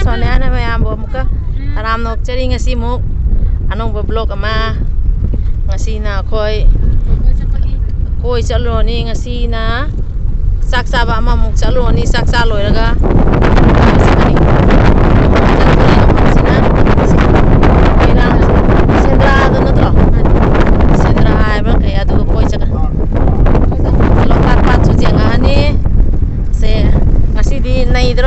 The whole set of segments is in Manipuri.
Sonia maya muka taram nok ceri ngasi muk anong blog ama ngasi na koi chalo ni ngasi na saksa ba ama muk chalo ni saksa loiraga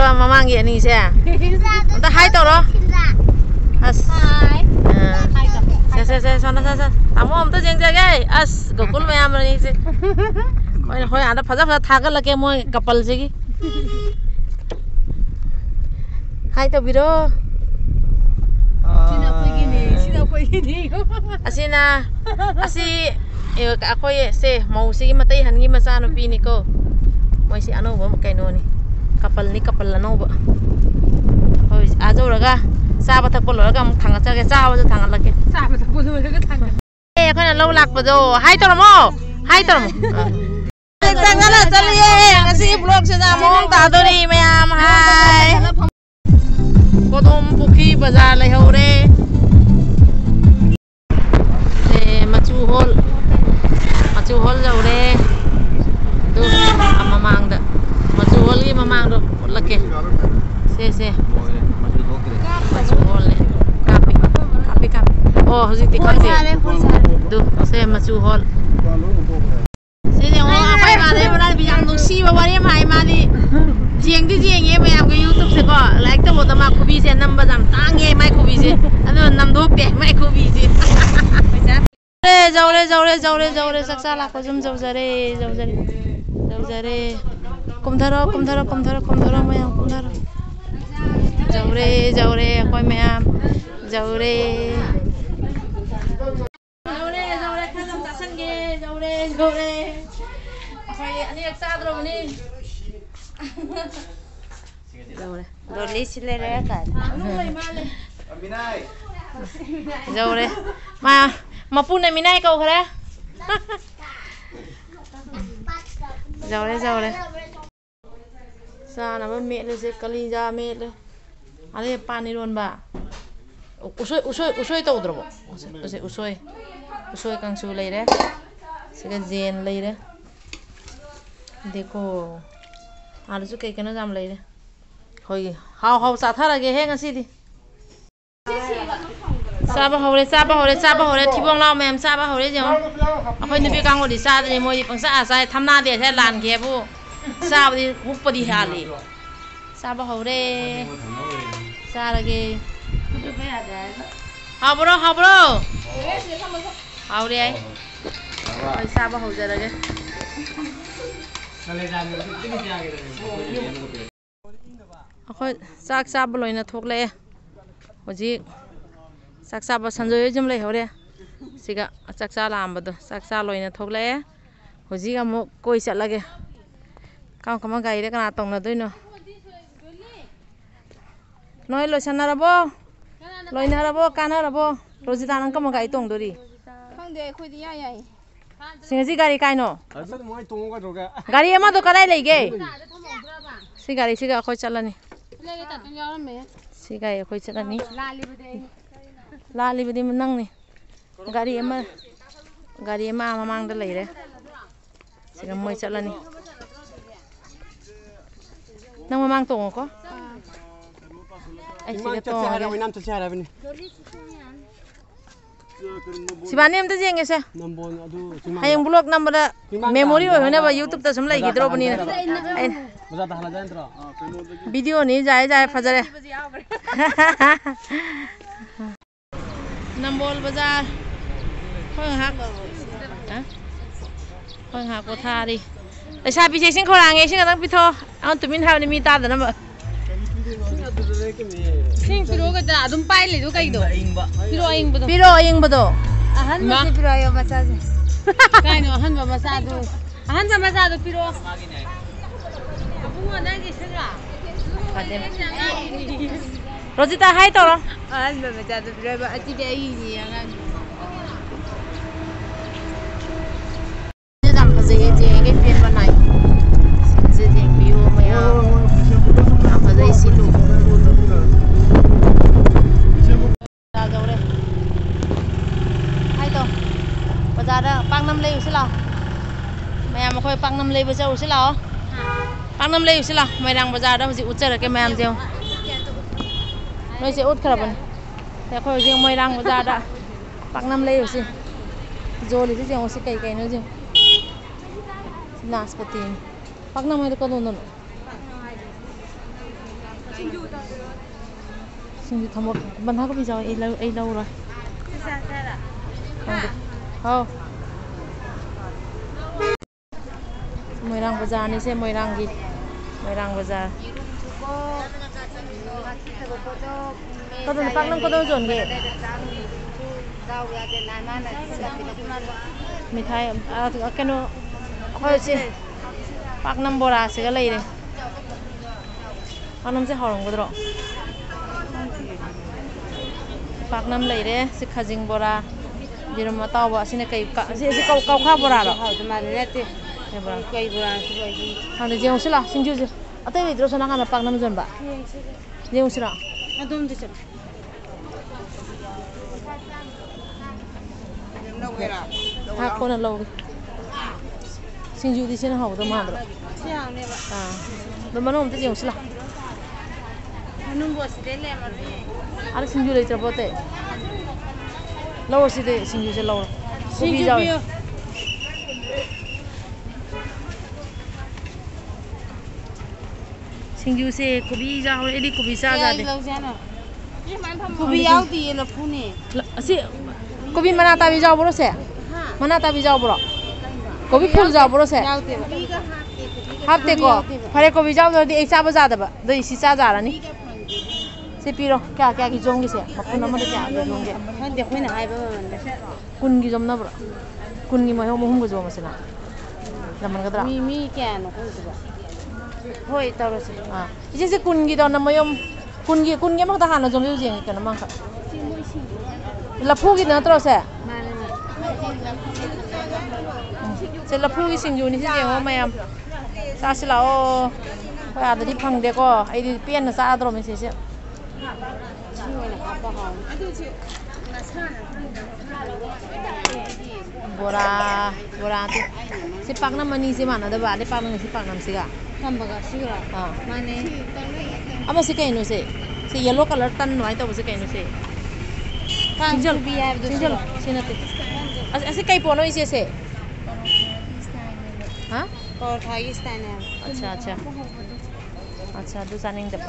mamang ya nih saya. Entah hai toro. As. Saya sana. Kamu om tuh jeng jaga. As gokul maya nih sih. Hoi anda fajar thagal lagi mau kapal sih. Hai to biro. Sina pergi. Asina. Asi aku ya sih mau sih mata ihan gini masa anu pini ko. Mau si anu mau kayak noni. Kapal ano ba? Hoy, aja uraga. Saba thakpo loraga am thanga chage saba thanga lage. Saba thakpo loraga thanga. Eh, khana lau lakpa do. Hai tormo. Tangala chaliye. Ngasi vlog se na mong ta do ni mayam hai. Kodom pukhi bazar lai hore. Machu hol jaure. Tu amamang da. Machu hol gi mamang do lake. Se. Machu hol le. Kapi. Oh, hojik tikam de. Du, se machu hol. Se ne ho apai ma de bana bijang nu si ba wari mai ma di. Jeng ye mayam ke YouTube se ko like to bota ma khubi se number jam tang ye mai khubi se. Ado nam do pe mai khubi se. Jaure saksa la ko jum jaure. Kumtharo mayam kumtharo. Jaure koi mayam jaure khadam tasan ge jaure koi ani raksa dro ni jaure doli sile re ka minai jaure mapune minai kau khare jaure sa na ba me le se kali ja me le ale pani ron ba usoi to udro usoi kang su le re se ga zen le re देखो आलू जो कई कनो जाम ले रे होई हाव सा था लगे है ngasi di साबा हौरे थिबों लाव मैम साबा हौरे जें अखोय नुबी कांगो दि सा दे मोय पंसा आसा थमना दे से लान के बु साबा दि हुपदि हाली साबा हौरे सा लगे हाबरो हौरे आई ओय साबा हौजे लगे अखोय चाक चाब लोइना थोकले होजी चाक चाब संजय जम लै हौरे सिगा चाक चा लामबदो चाक चा लोइना थोकले होजी अमु कोइ चलगे कम गाई रे कना तंगना दोइनो नय लोइसनारबो लोइनारबो कानारबो रोजिता नंग कम गाई तंगदोरी खंदे खोदि याय सिंगजी गाड़ी काइनो गाड़ी एमा तो कदाई लेगे सी गाड़ी सिगा अखोय चलनी सी गाड़ी अखोय चलनी लाली बदी नंगनी गाड़ी एमा ममांग द लेरे सिगा मोय चलनी नंग ममांग तोंगो को आई सिगा तोंगो सिबानी हम तो जेंगे से हायंग ब्लॉग नंबर मेमोरी होने बा YouTube ता समलाई गिद्रो बनी वीडियो नहीं जाए फजरे नंबोल बाजार खोंग हाक को थारी ऐसा पीछे सिंह खोरांगे सिंह तंग पिथो आउन तुमिन हावनी मी ता दना बा सिंह पिरो का ता अदुम पाइ ले दो कई दो पिरो अइंग बदो अहन मसे पिरो आयो मचा से काइनो अहन बा मचा दो पिरो अबुंगा ना के सगा रोजिता हाय तो अहन बा मचा दो पिरो बा अति बे आई नि अंगा जे दम फजे जे के पेन बनाई जे जे पियो मया फजे सिलु ꯄꯥꯛꯅꯝ ꯂꯩꯕ ꯆꯧꯁꯤ ꯂꯥꯛꯑꯣ ꯄꯥꯛꯅꯝ ꯂꯩꯔꯨꯁꯤ ꯂꯥꯛꯑꯣ ꯃꯣꯏꯔꯥꯡ ꯕꯖꯥꯔꯗ ꯍꯧꯖꯤꯛ ꯎꯠꯆꯔꯛꯀꯦ ꯃꯌꯥꯝꯁꯦ ꯅꯣꯏꯁꯦ ꯎꯠꯈ꯭ꯔꯕꯅꯤ ꯑꯩꯈꯣꯏ ꯍꯧꯖꯤꯛ ꯃꯣꯏꯔꯥꯡ ꯕꯖꯥꯔꯗ ꯄꯥꯛꯅꯝ ꯂꯩꯔꯨꯁꯤ ꯖꯣꯂꯤꯁꯤ ꯌꯦꯡꯉꯨꯁꯤ ꯀꯩꯅꯣ ꯌꯦꯡꯉꯨ नाशपति पकना मैं तो कदों दोनों सिंधु थमो बंधा को भी जाओ ए लाओ रहा हाँ मोइरांग बाजार नहीं से मोइरांग बाजार कदों पकना कदों जोन के मिठाई क्या अखोई पाकनम बोरा से लेरे पाकनम से हौरंगद्रो पाकनम लेरे से खजिंग बोरा जिरम ताव असिने कई कौखा बोरा रो कई बोरा हाँ जेउसिला सिंजू से अतः इधर से ना पाकनम जनबा जेउसिला हाँ कौन लोग सिंजू से हाउद माद्रो हाँ मनोम तो जेउसिला अरे सिंजू ले चलते लवर से सिंजू से लवर सिंजू जाओ सिंजू से कोबी जाओ एडी कोबी सा जाते कोबी आउती है लफूने असी कोबी मनाता भी जाओ बरो से मनाता भी जाओ बरो कोबी फूल जाओ बरो से हाथे को फरे कोबी जाओ तो एक चाबा जाता बा दो इसी चा जा रहा नहीं से पीरो क्या क्या की जोंगे से मक्खन नमक क्या की जोंगे हाँ देखो ना हाय कुन की जोम ना बरो कुन की मही मुहम को जोम से ना लमन का तरह मी क्या ना कौन सा होय तब से हाँ जैसे कुन की तो ना मयम कुन की मत हाना जोम जो जेंगे क्या ना मांग लफू की ना तरह से से लफू की सिंजू नहीं से जेंगो मयम सास लाओ कोई आदमी दी फंग देखो आई दी पेन ना सास दरो में से बोरा बोरा तो से पाकना मनी से माना दबा ले पाकना से पाकना से का हम बगा सिगरा हाँ माने अब से कहीं नो से येलो कलर तन वाई तो से कहीं नो से सिंजल भी है सिंजल सिनते ऐसे कई पोनो इसे से हाँ और थाई स्टाइल है अच्छा अच्छा अच्छा दूसरा नहीं दबा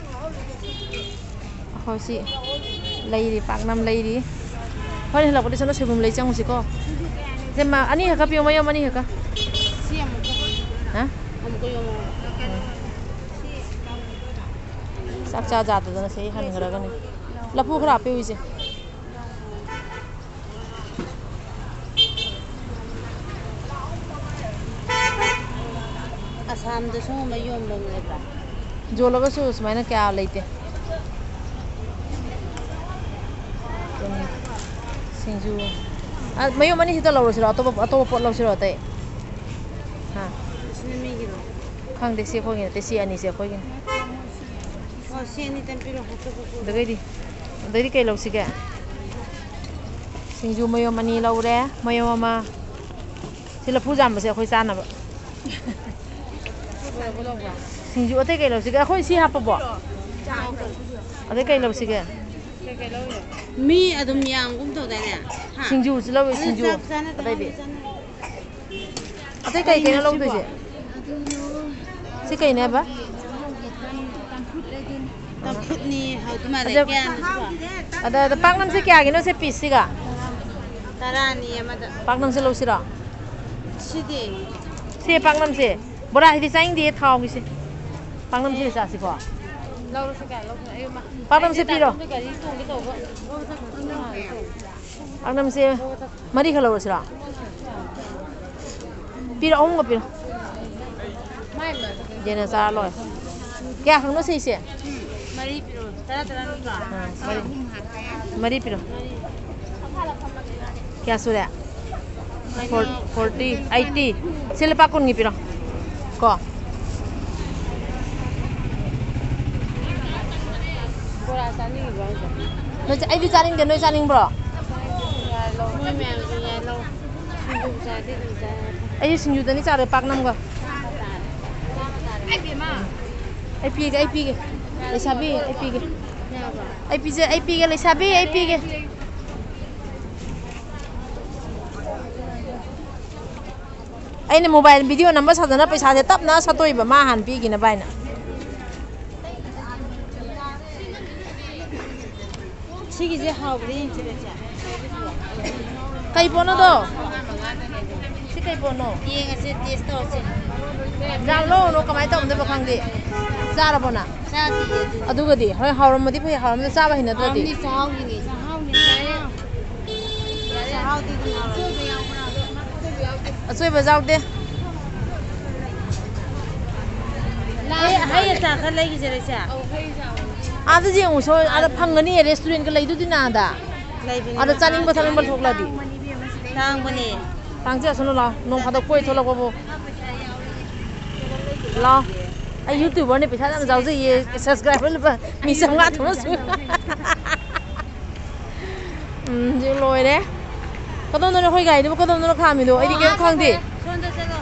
हो सी लईरी पाकनम लईरी होय हला पटे सनो सेगुम लई चांगु सिको जे मा अनि हका पियो मयो मनी हका सी हमको यो साक चा जात दन से हन गरगने लपु खरा पे हुई से असम दसो मयो लोग लेता जो लोग सो उसमें ना क्या लेते सिंजू मयो मनी हिता लौरो सिरो अतो पोट लौ सिरो ते हां इसने में गिरो खांग दे से खोगे ते सी अनि से खोगे और से नि तन पिरो हतो दगैदी कई लौ सिगे सिंजू मयो मनी लौरे मयो मा सिला फुजाम बसे खोई चानबा सिंजू अते कई लौ सिगे खोई सी हापबो अते कई लौ सिगे मी अदम यांग गुम तो दाने सिंजू लौ सिंजू अते बे अते कई लौ दोसे से कई ने बा तफुटनी हाउ तुमा दे क्या अदा पाकनम से क्या गिनो से पीस सिगा तरानी अमदा पाकनम से लौ सिरा सिदे से पाकनम से बोरा हिदि चाइंग दे थाव गिसे पाकनम से सा सिको लौ से क्या लौ ए मा पाकनम से पीरो पाकनम से मरी खलो सिरा पीरो ओंग पीरो जेना सा लो क्या खंगनो से मरी पिरो तरा मरी पिरो क्या सुरा 40 80 sila pakon ngi piro ko bora sani ba no ai bi charing de no charing bro lo mi me ya lo sinju sa de ai sinju de ni chare paknam go Ai pige. Lesabi, ai pige. Ai pige lesabi, ai pige. Ai mobile video number sadana paisa se tap na satoi ba ma han pige na baina. 시기제 하우리 인치레자. Kai pono do. Si kai pono. 이해가 제 테스트 어제. Jalo no kamai tom de ba khang di. Zara bona. 사디. Aduga di hoi hauram madi phai hauram da sa ba hina da di. 아니 사하우니 사하우니 사하우디 Asoi ba jaw de. 하이 자 칼레기 제레자. Ada je ngo so ada phangani restaurant ka leidu dina da. Ada chaning ba thaling ba thokla di. 당분이 Tangja sono la nong phada koi thola ko bo. La. Ai YouTuber ne paisa jam jaw je ye subscriber ba mi sam nga thona su. Je loi de. Kadon no hoi gai de kadon no khami do ai di kem khang di. 손도 세고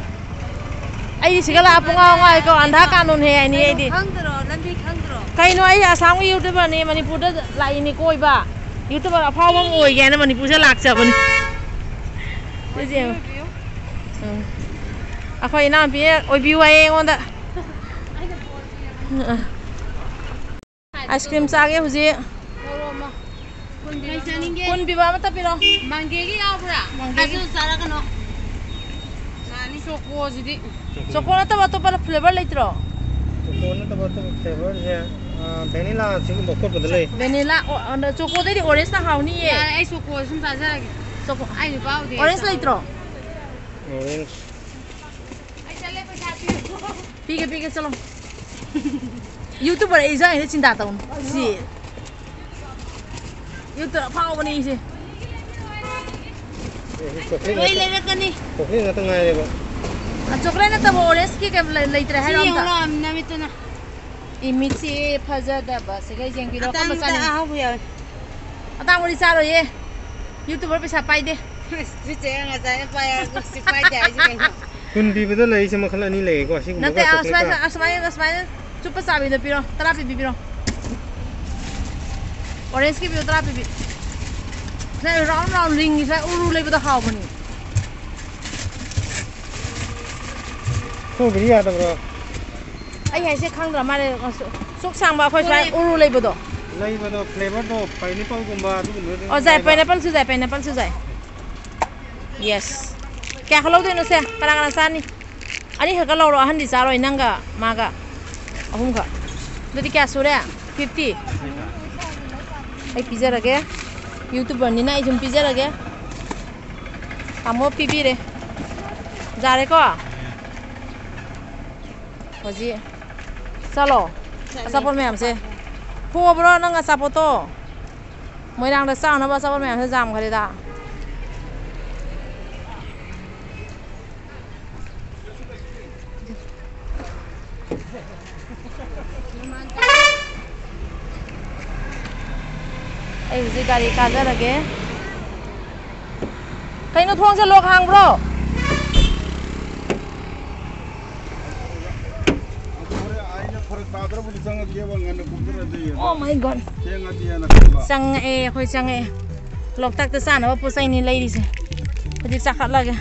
Ai sigala punga ngai ko andha kanon he ai ni ai di. 강들어 람비 강들어 Kaino ai asam gi YouTuber ne Manipur da lai ni koi ba. YouTuber aphau bang oi ge na Manipur se lak cha bani. Thế gì? À khoi na bi oi bi wai ngon da. Ice cream cha ge huji. Kun bi ba mata piro. 만개기 야브라 아주 잘하거노 나니 쇼코 지디 Chocolate ta ba to pa flavor leitro. Chocolate ba to flavor है vanilla सिंग बखोट बदले Vanilla and chocolate di orange na haw ni ye. 야, 이 쇼코 좀 자자라게 Choco 아이 바우디 orange leitro. orange Pige chalo. YouTuber ai jang he chinda taun. Si. YouTuber phao bani si. chocolate 왜 이래라까니 chocolate na tanga है वो Chocolate na ta orange ki ke leitre hai ram ta. 시영로 암나미토나 Imichi phajada ba segai jeng piro ka 땅다 machani. 아하부야 Atang uri charo ye. YouTuber paisa pai de. 지제가 자에 빠야 국시 빠이데 아이지 그냥 kun bi bada lai se makhal ani lai ko sing Nate asmai chupa sabi de piro. Tara pi piro. Orange ki piro tara pi. Na round ring is like uru le bada haw bani. so bi ya da bro Ai hai se khang dra ma le sok sang ba khoi sai uru le bado. lai ba do flavor do pineapple gumba du O jai pineapple su jai. Yes. Kya khalo de no se karang san ni. Ani ha ka lo ro han di cha roi nanga ma ga. Ahum kha. Dadi kya sure 50. Ai pizza rage. YouTuber ni na ai jum pizza rage. Amo pipi re. Jare ko. Hoji. Salo. Asapon me am se. Phu bro nang asapoto. Moi rang da sang na ba asapon me am se jam khari da. Ai huji gari ka ja rage. Kaino thong se lok hang bro. Oh my god. Chang e khoi chang e. Lok tak ta san ba pu sai ni lai ri se. Hoji sakhat lage.